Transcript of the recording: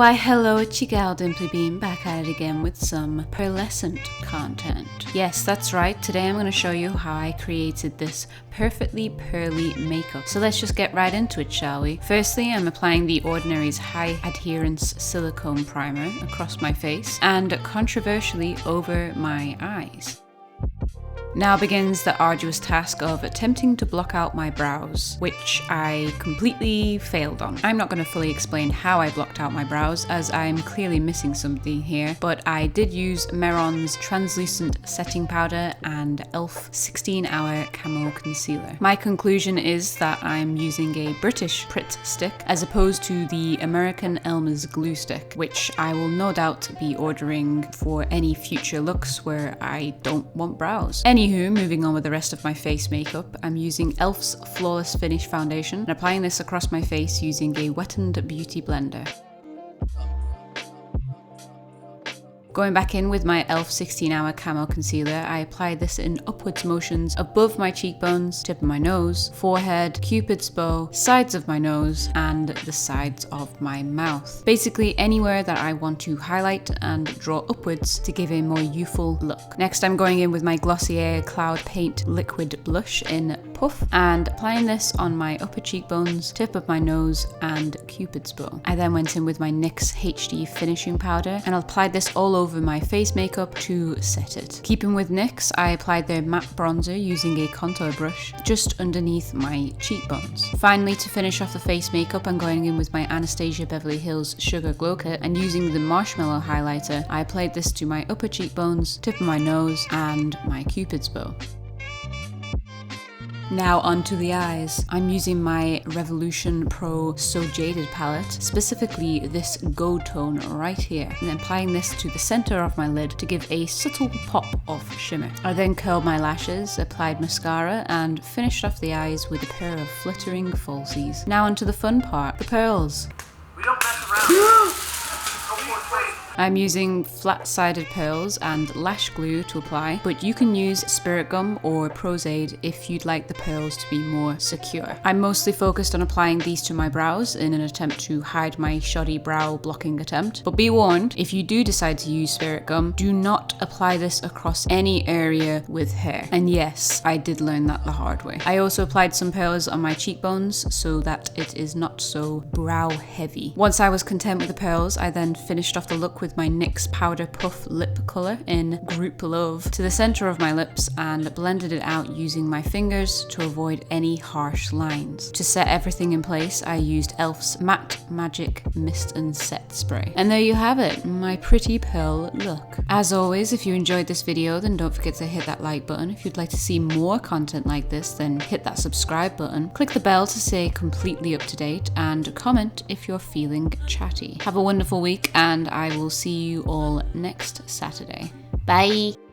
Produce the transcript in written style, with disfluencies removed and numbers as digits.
Why hello, it's your gal Dimply Bean back at it again with some pearlescent content. Yes, that's right, today I'm going to show you how I created this perfectly pearly makeup. So let's just get right into it, shall we? Firstly, I'm applying the Ordinary's High Adherence Silicone Primer across my face and controversially over my eyes. Now begins the arduous task of attempting to block out my brows, which I completely failed on. I'm not going to fully explain how I blocked out my brows, as I'm clearly missing something here, but I did use Mehron's translucent setting powder and e.l.f. 16-Hour Camo Concealer. My conclusion is that I'm using a British Pritt stick as opposed to the American Elmer's glue stick, which I will no doubt be ordering for any future looks where I don't want brows. Anywho, moving on with the rest of my face makeup, I'm using e.l.f.'s Flawless Finish Foundation and applying this across my face using a wettened beauty blender. Going back in with my e.l.f. 16-Hour Camo Concealer, I apply this in upwards motions above my cheekbones, tip of my nose, forehead, cupid's bow, sides of my nose, and the sides of my mouth. Basically anywhere that I want to highlight and draw upwards to give a more youthful look. Next, I'm going in with my Glossier Cloud Paint Liquid Blush in Puff and applying this on my upper cheekbones, tip of my nose, and cupid's bow. I then went in with my NYX HD Finishing Powder and applied this all over my face makeup to set it. Keeping with NYX, I applied their matte bronzer using a contour brush just underneath my cheekbones. Finally, to finish off the face makeup, I'm going in with my Anastasia Beverly Hills Sugar Glow Kit and using the marshmallow highlighter, I applied this to my upper cheekbones, tip of my nose, and my cupid's bow. Now onto the eyes. I'm using my Revolution Pro So Jaded palette, specifically this gold tone right here, and applying this to the center of my lid to give a subtle pop of shimmer. I then curled my lashes, applied mascara, and finished off the eyes with a pair of fluttering falsies. Now onto the fun part, the pearls. We don't mess around. I'm using flat-sided pearls and lash glue to apply, but you can use spirit gum or Prozaid if you'd like the pearls to be more secure. I'm mostly focused on applying these to my brows in an attempt to hide my shoddy brow blocking attempt, but be warned, if you do decide to use spirit gum, do not apply this across any area with hair. And yes, I did learn that the hard way. I also applied some pearls on my cheekbones so that it is not so brow heavy. Once I was content with the pearls, I then finished off the look with my NYX Powder Puff Lip Colour in Group Love to the centre of my lips and blended it out using my fingers to avoid any harsh lines. To set everything in place, I used e.l.f.'s Matte Magic Mist and Set Spray. And there you have it, my pretty pearl look. As always, if you enjoyed this video, then don't forget to hit that like button. If you'd like to see more content like this, then hit that subscribe button. Click the bell to stay completely up to date and comment if you're feeling chatty. Have a wonderful week and I will see you all next Saturday. Bye!